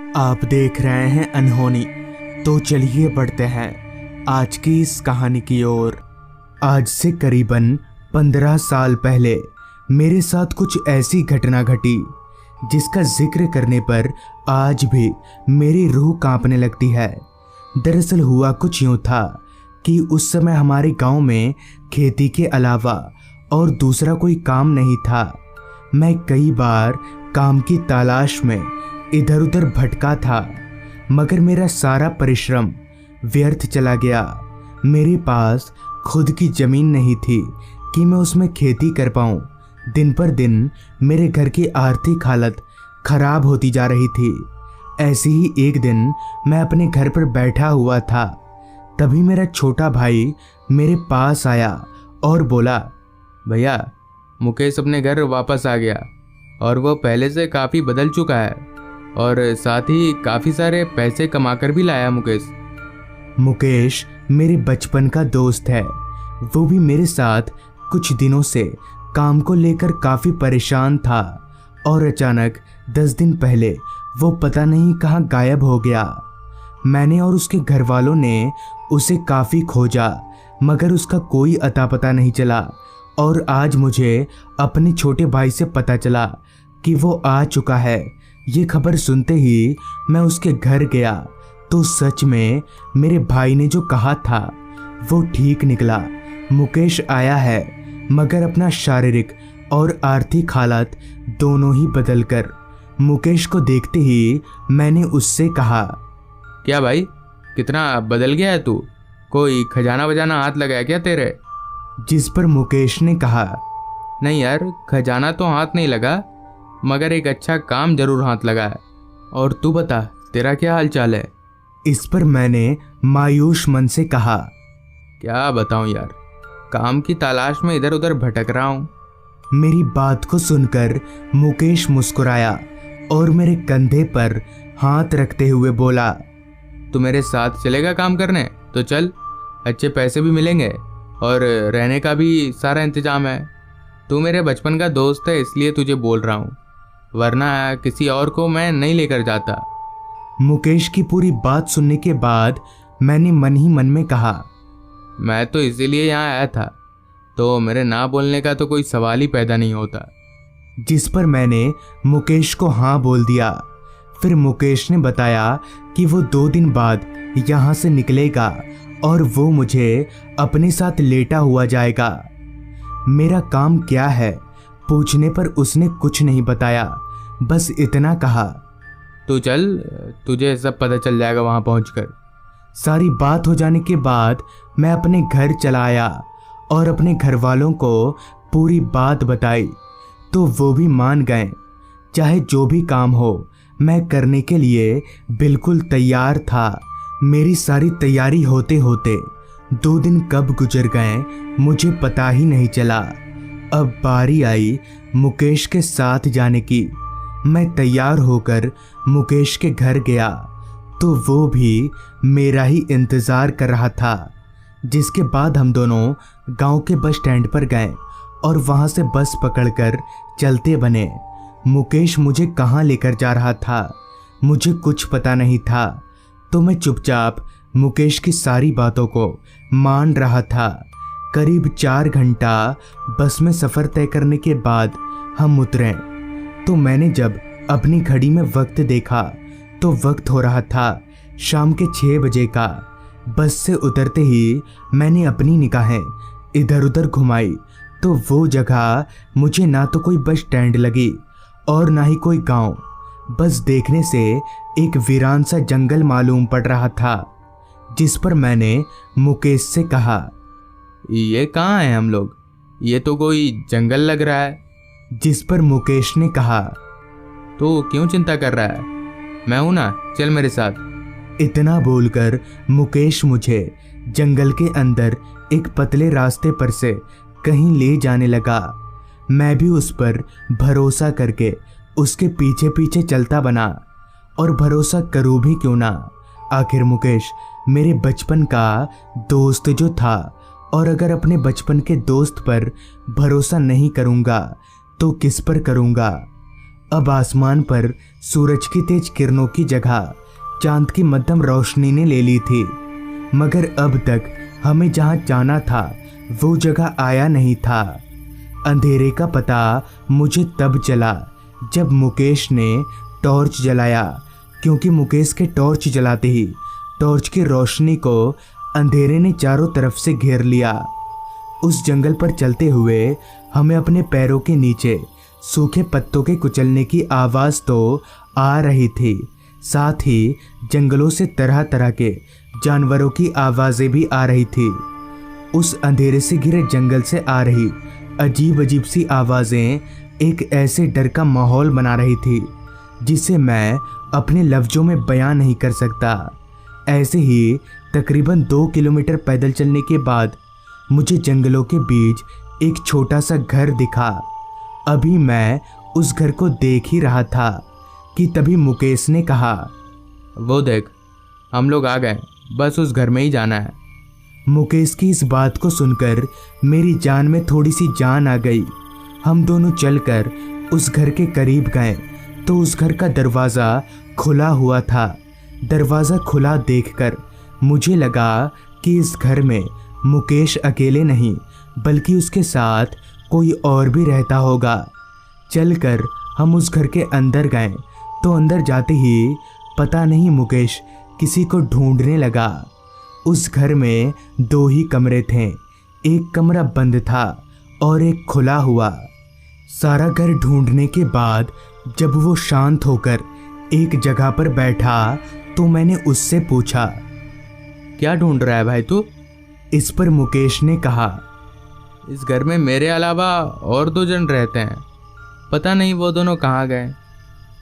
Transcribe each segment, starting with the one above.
आप देख रहे हैं अनहोनी। तो चलिए बढ़ते हैं आज की इस कहानी की ओर। आज से करीबन 15 साल पहले मेरे साथ कुछ ऐसी घटना घटी जिसका जिक्र करने पर आज भी मेरी रूह कांपने लगती है। दरअसल हुआ कुछ यूं था कि उस समय हमारे गांव में खेती के अलावा और दूसरा कोई काम नहीं था। मैं कई बार काम की तलाश में इधर उधर भटका था, मगर मेरा सारा परिश्रम व्यर्थ चला गया। मेरे पास खुद की जमीन नहीं थी कि मैं उसमें खेती कर पाऊं। दिन पर दिन मेरे घर की आर्थिक हालत खराब होती जा रही थी। ऐसे ही एक दिन मैं अपने घर पर बैठा हुआ था, तभी मेरा छोटा भाई मेरे पास आया और बोला, भैया मुकेश अपने घर वापस आ गया और वो पहले से काफ़ी बदल चुका है और साथ ही काफ़ी सारे पैसे कमाकर भी लाया मुकेश मेरे बचपन का दोस्त है। वो भी मेरे साथ कुछ दिनों से काम को लेकर काफ़ी परेशान था और अचानक 10 दिन पहले वो पता नहीं कहाँ गायब हो गया। मैंने और उसके घर वालों ने उसे काफ़ी खोजा, मगर उसका कोई अता पता नहीं चला। और आज मुझे अपने छोटे भाई से पता चला कि वो आ चुका है। ये खबर सुनते ही मैं उसके घर गया तो सच में मेरे भाई ने जो कहा था वो ठीक निकला। मुकेश आया है, मगर अपना शारीरिक और आर्थिक हालत दोनों ही बदल कर। मुकेश को देखते ही मैंने उससे कहा, क्या भाई कितना बदल गया है तू? कोई खजाना वजाना हाथ लगाया क्या तेरे? जिस पर मुकेश ने कहा, नहीं यार, खजाना तो हाथ नहीं लगा, मगर एक अच्छा काम जरूर हाथ लगा है। और तू बता, तेरा क्या हाल चाल है? इस पर मैंने मायूस मन से कहा, क्या बताऊं यार, काम की तलाश में इधर उधर भटक रहा हूं। मेरी बात को सुनकर मुकेश मुस्कुराया और मेरे कंधे पर हाथ रखते हुए बोला, तू मेरे साथ चलेगा काम करने? तो चल, अच्छे पैसे भी मिलेंगे और रहने का भी सारा इंतजाम है। तू मेरे बचपन का दोस्त है इसलिए तुझे बोल रहा हूँ, वरना किसी और को मैं नहीं लेकर जाता। मुकेश की पूरी बात सुनने के बाद मैंने मन ही मन में कहा, मैं तो इसीलिए यहाँ आया था, तो मेरे ना बोलने का तो कोई सवाल ही पैदा नहीं होता। जिस पर मैंने मुकेश को हाँ बोल दिया। फिर मुकेश ने बताया कि वो 2 दिन बाद यहाँ से निकलेगा और वो मुझे अपने साथ लेटा हुआ जाएगा। मेरा काम क्या है पूछने पर उसने कुछ नहीं बताया, बस इतना कहा, तू चल, तुझे सब पता चल जाएगा वहाँ पहुँचकर। सारी बात हो जाने के बाद मैं अपने घर चला आया और अपने घर वालों को पूरी बात बताई तो वो भी मान गए। चाहे जो भी काम हो मैं करने के लिए बिल्कुल तैयार था। मेरी सारी तैयारी होते होते 2 दिन कब गुजर गए मुझे पता ही नहीं चला। अब बारी आई मुकेश के साथ जाने की। मैं तैयार होकर मुकेश के घर गया तो वो भी मेरा ही इंतज़ार कर रहा था। जिसके बाद हम दोनों गांव के बस स्टैंड पर गए और वहां से बस पकड़कर चलते बने। मुकेश मुझे कहाँ लेकर जा रहा था मुझे कुछ पता नहीं था, तो मैं चुपचाप मुकेश की सारी बातों को मान रहा था। करीब 4 घंटा बस में सफ़र तय करने के बाद हम उतरे तो मैंने जब अपनी घड़ी में वक्त देखा तो वक्त हो रहा था शाम के 6 बजे का। बस से उतरते ही मैंने अपनी निगाहें इधर उधर घुमाई तो वो जगह मुझे ना तो कोई बस स्टैंड लगी और ना ही कोई गांव। बस देखने से एक वीरान सा जंगल मालूम पड़ रहा था। जिस पर मैंने मुकेश से कहा, ये कहाँ है हम लोग? ये तो कोई जंगल लग रहा है। जिस पर मुकेश ने कहा, तो क्यों चिंता कर रहा है, मैं हूं ना, चल मेरे साथ। इतना बोलकर मुकेश मुझे जंगल के अंदर एक पतले रास्ते पर से कहीं ले जाने लगा। मैं भी उस पर भरोसा करके उसके पीछे पीछे चलता बना। और भरोसा करूँ भी क्यों ना, आखिर मुकेश मेरे बचपन का दोस्त जो था, और अगर अपने बचपन के दोस्त पर भरोसा नहीं करूँगा तो किस पर करूँगा। अब आसमान पर सूरज की तेज किरणों की जगह चांद की मध्यम रोशनी ने ले ली थी, मगर अब तक हमें जहां जाना था वो जगह आया नहीं था। अंधेरे का पता मुझे तब चला जब मुकेश ने टॉर्च जलाया, क्योंकि मुकेश के टॉर्च जलाते ही टॉर्च की रोशनी को अंधेरे ने चारों तरफ से घेर लिया। उस जंगल पर चलते हुए हमें अपने पैरों के नीचे सूखे पत्तों के कुचलने की आवाज़ तो आ रही थी, साथ ही जंगलों से तरह तरह के जानवरों की आवाज़ें भी आ रही थी। उस अंधेरे से घिरे जंगल से आ रही अजीब अजीब सी आवाज़ें एक ऐसे डर का माहौल बना रही थी जिसे मैं अपने लफ्ज़ों में बयां नहीं कर सकता। ऐसे ही तकरीबन 2 किलोमीटर पैदल चलने के बाद मुझे जंगलों के बीच एक छोटा सा घर दिखा। अभी मैं उस घर को देख ही रहा था कि तभी मुकेश ने कहा, वो देख, हम लोग आ गए, बस उस घर में ही जाना है। मुकेश की इस बात को सुनकर मेरी जान में थोड़ी सी जान आ गई। हम दोनों चलकर उस घर के करीब गए तो उस घर का दरवाज़ा खुला हुआ था। दरवाज़ा खुला देखकर मुझे लगा कि इस घर में मुकेश अकेले नहीं बल्कि उसके साथ कोई और भी रहता होगा। चलकर हम उस घर के अंदर गए तो अंदर जाते ही पता नहीं मुकेश किसी को ढूंढने लगा। उस घर में 2 ही कमरे थे, एक कमरा बंद था और एक खुला हुआ। सारा घर ढूंढने के बाद जब वो शांत होकर एक जगह पर बैठा तो मैंने उससे पूछा, क्या ढूंढ रहा है भाई तू? इस पर मुकेश ने कहा, इस घर में मेरे अलावा और 2 जन रहते हैं, पता नहीं वो दोनों कहाँ गए।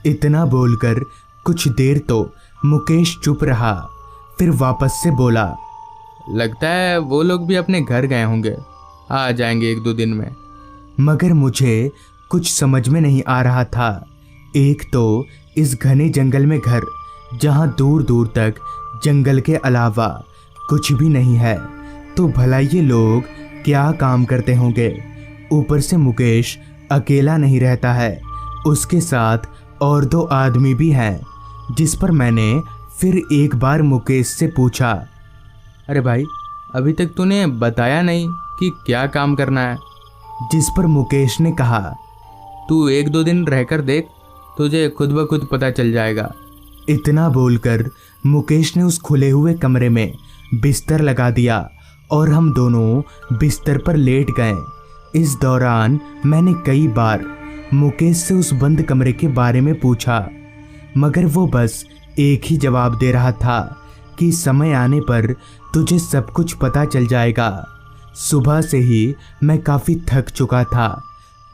इतना बोलकर कुछ देर तो मुकेश चुप रहा, फिर वापस से बोला, लगता है वो लोग भी अपने घर गए होंगे, आ जाएंगे 1-2 दिन में। मगर मुझे कुछ समझ में नहीं आ रहा था। एक तो इस घने जंगल में घर जहाँ दूर दूर तक जंगल के अलावा कुछ भी नहीं है, तो भला ये लोग क्या काम करते होंगे। ऊपर से मुकेश अकेला नहीं रहता है, उसके साथ और 2 आदमी भी हैं, जिस पर मैंने फिर एक बार मुकेश से पूछा, अरे भाई, अभी तक तूने बताया नहीं कि क्या काम करना है। जिस पर मुकेश ने कहा, तू 1-2 दिन रहकर देख, तुझे खुद ब खुद पता चल जाएगा। इतना बोलकर मुकेश ने उस खुले हुए कमरे में बिस्तर लगा दिया और हम दोनों बिस्तर पर लेट गए। इस दौरान मैंने कई बार मुकेश से उस बंद कमरे के बारे में पूछा, मगर वो बस एक ही जवाब दे रहा था कि समय आने पर तुझे सब कुछ पता चल जाएगा। सुबह से ही मैं काफ़ी थक चुका था,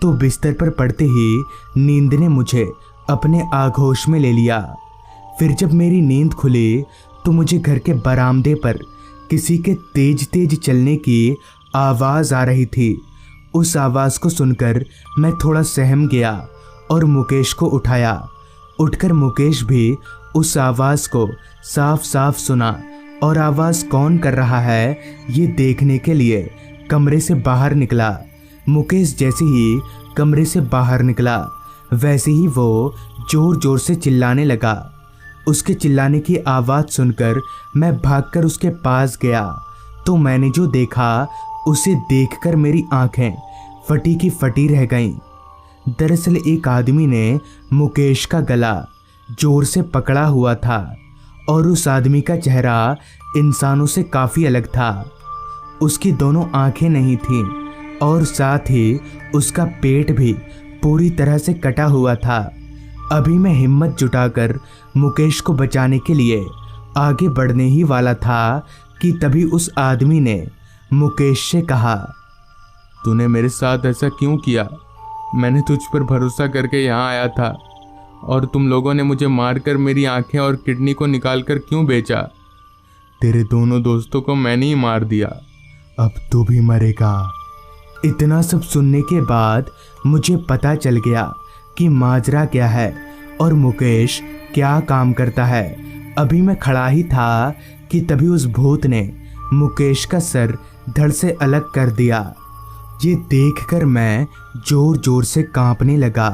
तो बिस्तर पर पड़ते ही नींद ने मुझे अपने आगोश में ले लिया। फिर जब मेरी नींद खुली तो मुझे घर के बरामदे पर किसी के तेज तेज चलने की आवाज़ आ रही थी। उस आवाज़ को सुनकर मैं थोड़ा सहम गया और मुकेश को उठाया। उठकर मुकेश भी उस आवाज़ को साफ साफ सुना और आवाज़ कौन कर रहा है ये देखने के लिए कमरे से बाहर निकला। मुकेश जैसे ही कमरे से बाहर निकला वैसे ही वो जोर जोर से चिल्लाने लगा। उसके चिल्लाने की आवाज़ सुनकर मैं भागकर उसके पास गया तो मैंने जो देखा उसे देखकर मेरी आंखें फटी की फटी रह गईं। दरअसल एक आदमी ने मुकेश का गला जोर से पकड़ा हुआ था और उस आदमी का चेहरा इंसानों से काफ़ी अलग था। उसकी दोनों आंखें नहीं थीं और साथ ही उसका पेट भी पूरी तरह से कटा हुआ था। अभी मैं हिम्मत जुटाकर मुकेश को बचाने के लिए आगे बढ़ने ही वाला था कि तभी उस आदमी ने मुकेश से कहा, तूने मेरे साथ ऐसा क्यों किया? मैंने तुझ पर भरोसा करके यहाँ आया था और तुम लोगों ने मुझे मारकर मेरी आंखें और किडनी को निकालकर क्यों बेचा? तेरे दोनों दोस्तों को मैंने ही मार दिया, अब तू भी मरेगा। इतना सब सुनने के बाद मुझे पता चल गया कि माजरा क्या है और मुकेश क्या काम करता है। अभी मैं खड़ा ही था कि तभी उस भूत ने मुकेश का सर धड़ से अलग कर दिया। ये देखकर मैं जोर जोर से कांपने लगा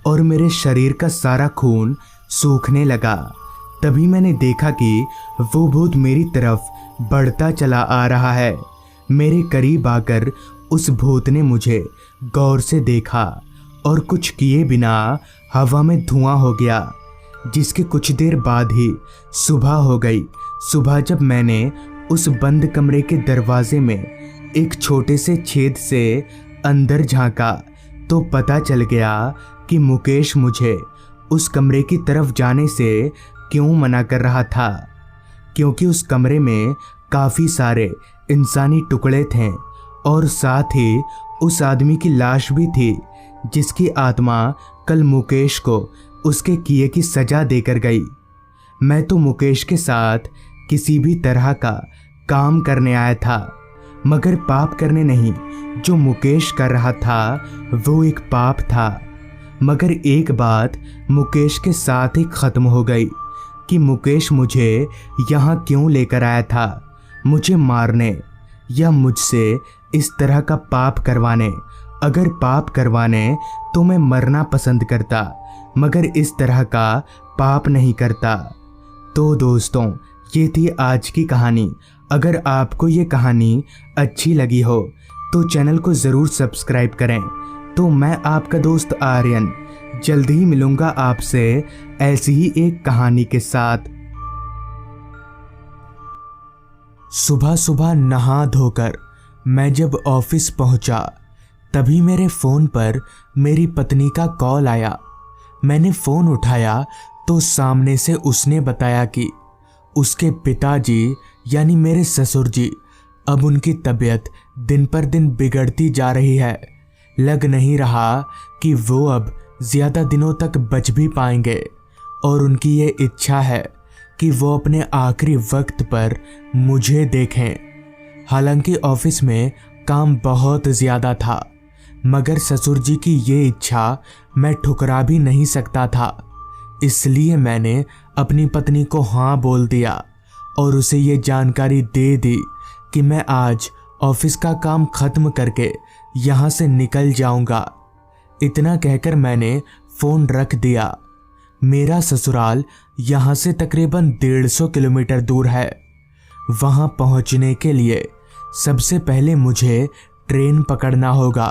और मेरे शरीर का सारा खून सूखने लगा। तभी मैंने देखा कि वो भूत मेरी तरफ बढ़ता चला आ रहा है। मेरे करीब आकर उस भूत ने मुझे गौर से देखा और कुछ किए बिना हवा में धुआं हो गया, जिसके कुछ देर बाद ही सुबह हो गई। सुबह जब मैंने उस बंद कमरे के दरवाजे में एक छोटे से छेद से अंदर झांका तो पता चल गया कि मुकेश मुझे उस कमरे की तरफ जाने से क्यों मना कर रहा था, क्योंकि उस कमरे में काफ़ी सारे इंसानी टुकड़े थे और साथ ही उस आदमी की लाश भी थी जिसकी आत्मा कल मुकेश को उसके किए की सजा देकर गई। मैं तो मुकेश के साथ किसी भी तरह का काम करने आया था, मगर पाप करने नहीं। जो मुकेश कर रहा था वो एक पाप था। मगर एक बात मुकेश के साथ ही ख़त्म हो गई कि मुकेश मुझे यहाँ क्यों लेकर आया था, मुझे मारने या मुझसे इस तरह का पाप करवाने। अगर पाप करवाने तो मैं मरना पसंद करता, मगर इस तरह का पाप नहीं करता। तो दोस्तों, ये थी आज की कहानी। अगर आपको ये कहानी अच्छी लगी हो तो चैनल को ज़रूर सब्सक्राइब करें। तो मैं आपका दोस्त आर्यन जल्द ही मिलूँगा आपसे ऐसी ही एक कहानी के साथ। सुबह सुबह नहा धोकर मैं जब ऑफिस पहुंचा तभी मेरे फ़ोन पर मेरी पत्नी का कॉल आया। मैंने फ़ोन उठाया तो सामने से उसने बताया कि उसके पिताजी यानी मेरे ससुर जी, अब उनकी तबीयत दिन पर दिन बिगड़ती जा रही है। लग नहीं रहा कि वो अब ज़्यादा दिनों तक बच भी पाएंगे और उनकी ये इच्छा है कि वो अपने आखिरी वक्त पर मुझे देखें। हालांकि ऑफिस में काम बहुत ज़्यादा था, मगर ससुर जी की ये इच्छा मैं ठुकरा भी नहीं सकता था। इसलिए मैंने अपनी पत्नी को हाँ बोल दिया और उसे ये जानकारी दे दी कि मैं आज ऑफिस का काम ख़त्म करके यहाँ से निकल जाऊँगा। इतना कहकर मैंने फ़ोन रख दिया। मेरा ससुराल यहाँ से तकरीबन 150 किलोमीटर दूर है। वहाँ पहुँचने के लिए सबसे पहले मुझे ट्रेन पकड़ना होगा,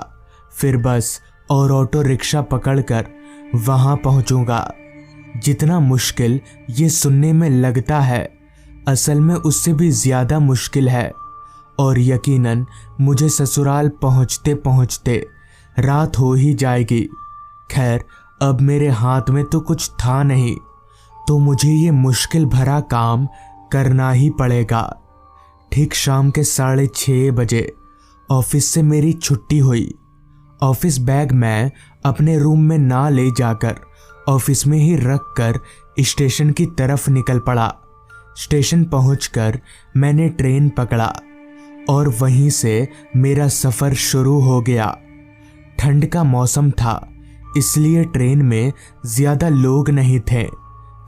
फिर बस और ऑटो रिक्शा पकड़कर वहाँ पहुँचूँगा। जितना मुश्किल ये सुनने में लगता है, असल में उससे भी ज़्यादा मुश्किल है और यकीनन मुझे ससुराल पहुँचते पहुँचते रात हो ही जाएगी। खैर, अब मेरे हाथ में तो कुछ था नहीं, तो मुझे ये मुश्किल भरा काम करना ही पड़ेगा। ठीक शाम के 6:30 बजे ऑफिस से मेरी छुट्टी हुई। ऑफिस बैग मैं अपने रूम में ना ले जाकर ऑफिस में ही रख कर स्टेशन की तरफ निकल पड़ा। स्टेशन पहुंचकर मैंने ट्रेन पकड़ा और वहीं से मेरा सफ़र शुरू हो गया। ठंड का मौसम था, इसलिए ट्रेन में ज़्यादा लोग नहीं थे।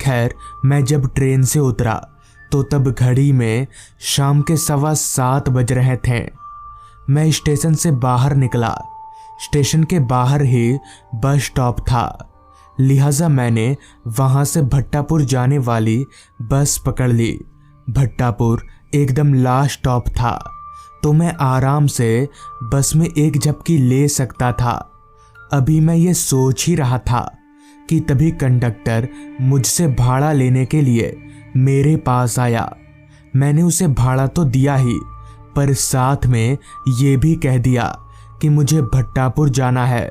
खैर, मैं जब ट्रेन से उतरा तो तब घड़ी में शाम के 7:15 बज रहे थे। मैं स्टेशन से बाहर निकला। स्टेशन के बाहर ही बस स्टॉप था, लिहाजा मैंने वहाँ से भट्टापुर जाने वाली बस पकड़ ली। भट्टापुर एकदम लास्ट स्टॉप था, तो मैं आराम से बस में एक झपकी ले सकता था। अभी मैं ये सोच ही रहा था कि तभी कंडक्टर मुझसे भाड़ा लेने के लिए मेरे पास आया। मैंने उसे भाड़ा तो दिया ही, पर साथ में ये भी कह दिया कि मुझे भट्टापुर जाना है।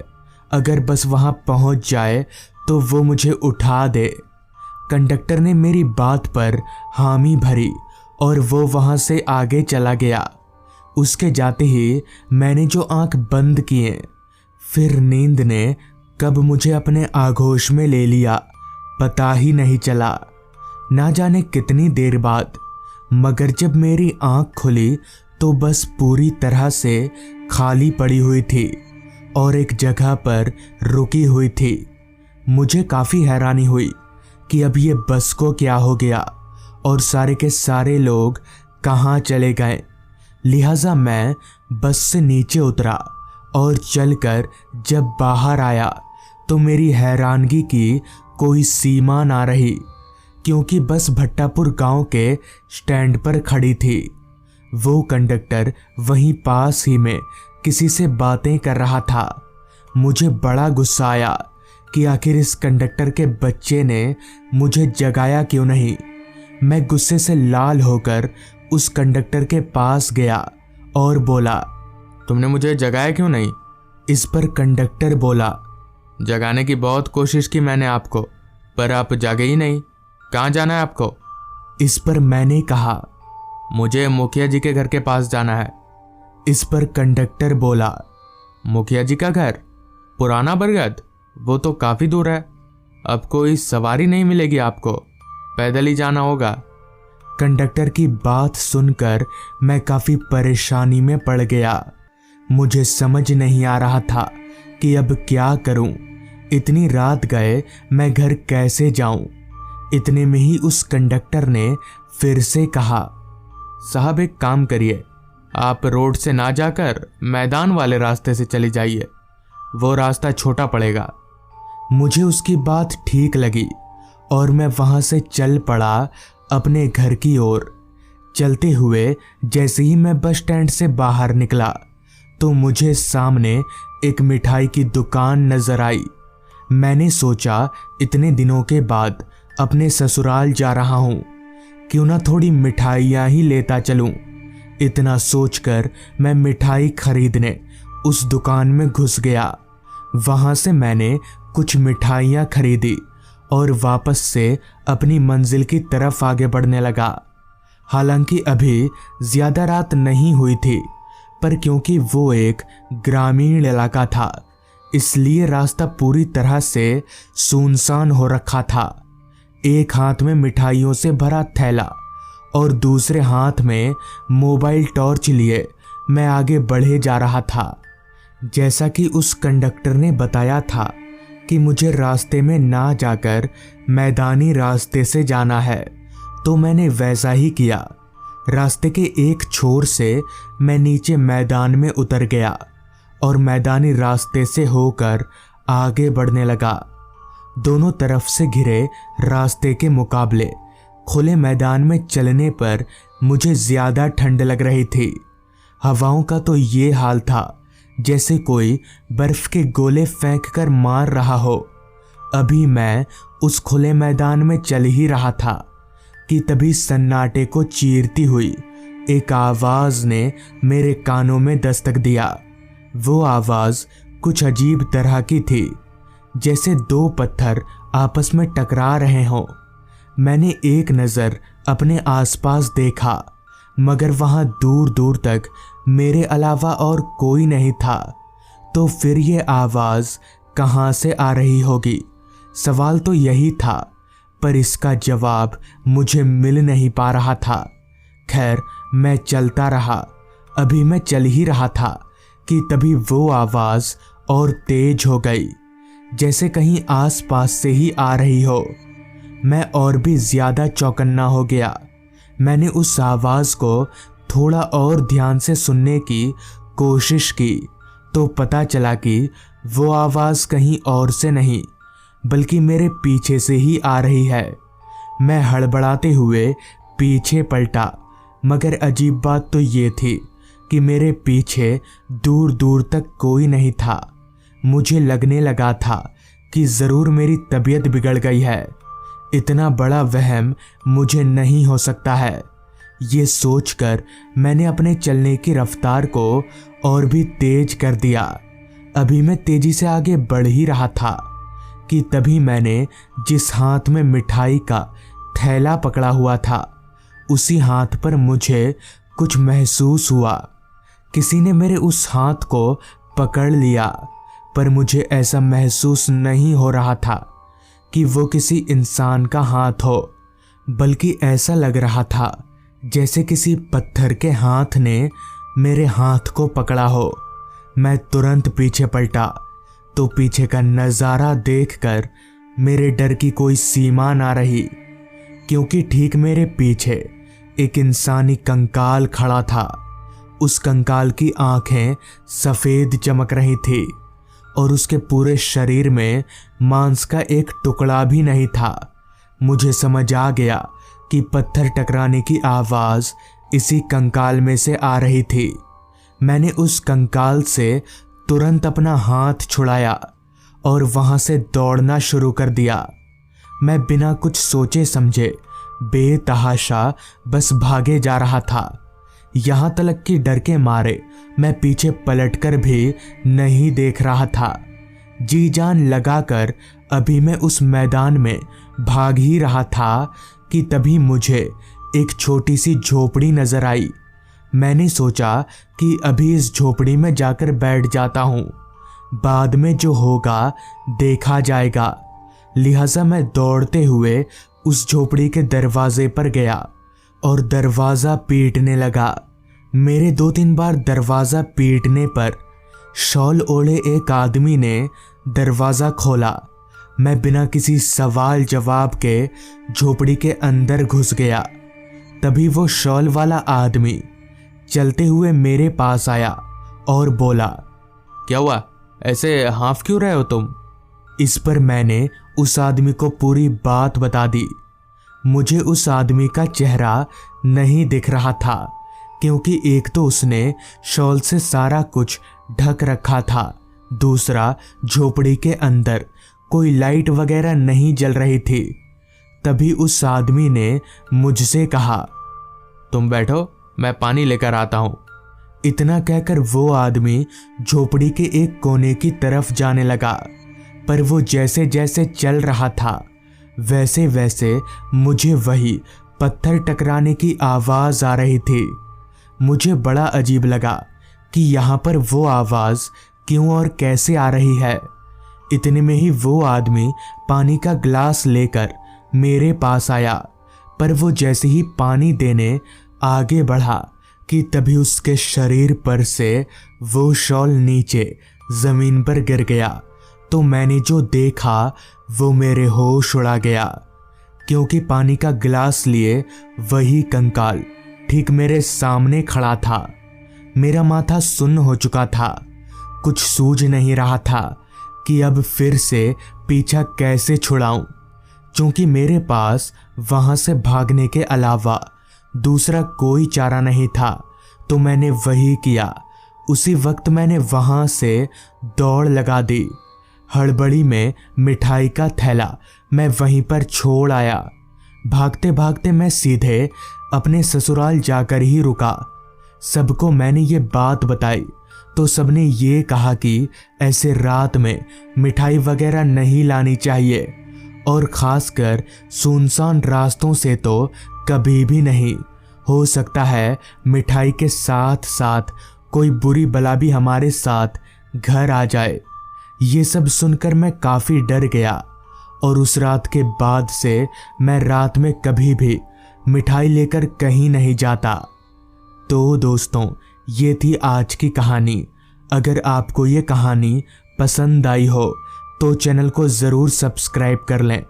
अगर बस वहाँ पहुँच जाए तो वो मुझे उठा दे। कंडक्टर ने मेरी बात पर हामी भरी और वो वहाँ से आगे चला गया। उसके जाते ही मैंने जो आंख बंद किए, फिर नींद ने कब मुझे अपने आगोश में ले लिया पता ही नहीं चला। ना जाने कितनी देर बाद, मगर जब मेरी आंख खुली तो बस पूरी तरह से खाली पड़ी हुई थी और एक जगह पर रुकी हुई थी। मुझे काफ़ी हैरानी हुई कि अब ये बस को क्या हो गया और सारे के सारे लोग कहाँ चले गए। लिहाजा मैं बस से नीचे उतरा और चलकर जब बाहर आया तो मेरी हैरानगी की कोई सीमा ना रही, क्योंकि बस भट्टापुर गांव के स्टैंड पर खड़ी थी। वो कंडक्टर वहीं पास ही में किसी से बातें कर रहा था। मुझे बड़ा गुस्सा आया कि आखिर इस कंडक्टर के बच्चे ने मुझे जगाया क्यों नहीं। मैं गुस्से से लाल होकर उस कंडक्टर के पास गया और बोला, तुमने मुझे जगाया क्यों नहीं? इस पर कंडक्टर बोला, जगाने की बहुत कोशिश की मैंने आपको, पर आप जागे ही नहीं। कहाँ जाना है आपको? इस पर मैंने कहा, मुझे मुखिया जी के घर के पास जाना है। इस पर कंडक्टर बोला, मुखिया जी का घर? पुराना बरगद? वो तो काफ़ी दूर है। अब कोई सवारी नहीं मिलेगी आपको, पैदल ही जाना होगा। कंडक्टर की बात सुनकर मैं काफ़ी परेशानी में पड़ गया। मुझे समझ नहीं आ रहा था कि अब क्या करूं। इतनी रात गए मैं घर कैसे जाऊं। इतने में ही उस कंडक्टर ने फिर से कहा, साहब एक काम करिए, आप रोड से ना जाकर मैदान वाले रास्ते से चली जाइए, वो रास्ता छोटा पड़ेगा। मुझे उसकी बात ठीक लगी और मैं वहां से चल पड़ा अपने घर की ओर। चलते हुए जैसे ही मैं बस स्टैंड से बाहर निकला तो मुझे सामने एक मिठाई की दुकान नजर आई। मैंने सोचा इतने दिनों के बाद अपने ससुराल जा रहा हूं, क्यों ना थोड़ी मिठाइयाँ ही लेता चलूं। इतना सोचकर मैं मिठाई खरीदने उस दुकान में घुस गया। वहां से मैंने कुछ मिठाइयाँ खरीदी और वापस से अपनी मंजिल की तरफ आगे बढ़ने लगा। हालांकि अभी ज़्यादा रात नहीं हुई थी, पर क्योंकि वो एक ग्रामीण इलाका था इसलिए रास्ता पूरी तरह से सुनसान हो रखा था। एक हाथ में मिठाइयों से भरा थैला और दूसरे हाथ में मोबाइल टॉर्च लिए मैं आगे बढ़े जा रहा था। जैसा कि उस कंडक्टर ने बताया था कि मुझे रास्ते में ना जाकर मैदानी रास्ते से जाना है, तो मैंने वैसा ही किया। रास्ते के एक छोर से मैं नीचे मैदान में उतर गया और मैदानी रास्ते से होकर आगे बढ़ने लगा। दोनों तरफ से घिरे रास्ते के मुकाबले खुले मैदान में चलने पर मुझे ज़्यादा ठंड लग रही थी। हवाओं का तो ये हाल था जैसे कोई बर्फ के गोले फेंक कर मार रहा हो। अभी मैं उस खुले मैदान में चल ही रहा था कि तभी सन्नाटे को चीरती हुई एक आवाज़ ने मेरे कानों में दस्तक दिया। वो आवाज़ कुछ अजीब तरह की थी, जैसे दो पत्थर आपस में टकरा रहे हों। मैंने एक नज़र अपने आसपास देखा, मगर वहाँ दूर दूर तक मेरे अलावा और कोई नहीं था। तो फिर ये आवाज़ कहाँ से आ रही होगी? सवाल तो यही था, पर इसका जवाब मुझे मिल नहीं पा रहा था। खैर, मैं चलता रहा। अभी मैं चल ही रहा था कि तभी वो आवाज़ और तेज हो गई, जैसे कहीं आसपास से ही आ रही हो। मैं और भी ज़्यादा चौकन्ना हो गया। मैंने उस आवाज़ को थोड़ा और ध्यान से सुनने की कोशिश की तो पता चला कि वो आवाज़ कहीं और से नहीं बल्कि मेरे पीछे से ही आ रही है। मैं हड़बड़ाते हुए पीछे पलटा, मगर अजीब बात तो ये थी कि मेरे पीछे दूर दूर तक कोई नहीं था। मुझे लगने लगा था कि ज़रूर मेरी तबीयत बिगड़ गई है। इतना बड़ा वहम मुझे नहीं हो सकता है। ये सोचकर मैंने अपने चलने की रफ्तार को और भी तेज कर दिया। अभी मैं तेजी से आगे बढ़ ही रहा था कि तभी मैंने जिस हाथ में मिठाई का थैला पकड़ा हुआ था उसी हाथ पर मुझे कुछ महसूस हुआ। किसी ने मेरे उस हाथ को पकड़ लिया, पर मुझे ऐसा महसूस नहीं हो रहा था कि वो किसी इंसान का हाथ हो, बल्कि ऐसा लग रहा था जैसे किसी पत्थर के हाथ ने मेरे हाथ को पकड़ा हो। मैं तुरंत पीछे पलटा तो पीछे का नज़ारा देखकर मेरे डर की कोई सीमा ना रही, क्योंकि ठीक मेरे पीछे एक इंसानी कंकाल खड़ा था। उस कंकाल की आंखें सफ़ेद चमक रही थी और उसके पूरे शरीर में मांस का एक टुकड़ा भी नहीं था। मुझे समझ आ गया कि पत्थर टकराने की आवाज़ इसी कंकाल में से आ रही थी। मैंने उस कंकाल से तुरंत अपना हाथ छुड़ाया और वहां से दौड़ना शुरू कर दिया। मैं बिना कुछ सोचे समझे बेतहाशा बस भागे जा रहा था। यहाँ तक कि डर के मारे मैं पीछे पलटकर भी नहीं देख रहा था। जी जान लगाकर अभी मैं उस मैदान में भाग ही रहा था कि तभी मुझे एक छोटी सी झोपड़ी नजर आई। मैंने सोचा कि अभी इस झोपड़ी में जाकर बैठ जाता हूँ, बाद में जो होगा देखा जाएगा। लिहाजा मैं दौड़ते हुए उस झोपड़ी के दरवाजे पर गया और दरवाज़ा पीटने लगा। मेरे 2-3 बार दरवाज़ा पीटने पर शॉल ओढ़े एक आदमी ने दरवाज़ा खोला। मैं बिना किसी सवाल जवाब के झोपड़ी के अंदर घुस गया। तभी वो शॉल वाला आदमी चलते हुए मेरे पास आया और बोला, क्या हुआ, ऐसे हाफ क्यों रहे हो तुम? इस पर मैंने उस आदमी को पूरी बात बता दी। मुझे उस आदमी का चेहरा नहीं दिख रहा था, क्योंकि एक तो उसने शॉल से सारा कुछ ढक रखा था, दूसरा झोपड़ी के अंदर कोई लाइट वगैरह नहीं जल रही थी। तभी उस आदमी ने मुझसे कहा, तुम बैठो, मैं पानी लेकर आता हूँ। इतना कहकर वो आदमी झोपड़ी के एक कोने की तरफ जाने लगा, पर वो जैसे जैसे चल रहा था वैसे वैसे मुझे वही पत्थर टकराने की आवाज़ आ रही थी। मुझे बड़ा अजीब लगा कि यहाँ पर वो आवाज़ क्यों और कैसे आ रही है। इतने में ही वो आदमी पानी का ग्लास लेकर मेरे पास आया, पर वो जैसे ही पानी देने आगे बढ़ा कि तभी उसके शरीर पर से वो शॉल नीचे ज़मीन पर गिर गया। तो मैंने जो देखा वो मेरे होश उड़ा गया, क्योंकि पानी का गिलास लिए वही कंकाल ठीक मेरे सामने खड़ा था। मेरा माथा सुन्न हो चुका था, कुछ सूझ नहीं रहा था कि अब फिर से पीछा कैसे छुड़ाऊं, क्योंकि मेरे पास वहां से भागने के अलावा दूसरा कोई चारा नहीं था। तो मैंने वही किया। उसी वक्त मैंने वहां से दौड़ लगा दी। हड़बड़ी में मिठाई का थैला मैं वहीं पर छोड़ आया। भागते भागते मैं सीधे अपने ससुराल जाकर ही रुका। सबको मैंने ये बात बताई तो सबने ये कहा कि ऐसे रात में मिठाई वगैरह नहीं लानी चाहिए, और ख़ासकर सुनसान रास्तों से तो कभी भी नहीं। हो सकता है मिठाई के साथ साथ कोई बुरी बला भी हमारे साथ घर आ जाए। ये सब सुनकर मैं काफ़ी डर गया, और उस रात के बाद से मैं रात में कभी भी मिठाई लेकर कहीं नहीं जाता। तो दोस्तों, ये थी आज की कहानी। अगर आपको ये कहानी पसंद आई हो तो चैनल को ज़रूर सब्सक्राइब कर लें।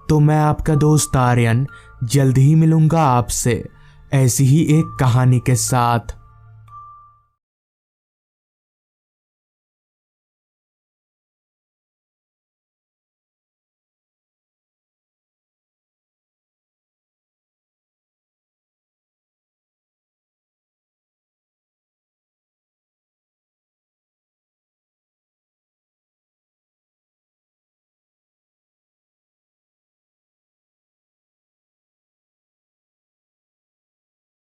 तो मैं आपका दोस्त आर्यन जल्द ही मिलूँगा आपसे ऐसी ही एक कहानी के साथ।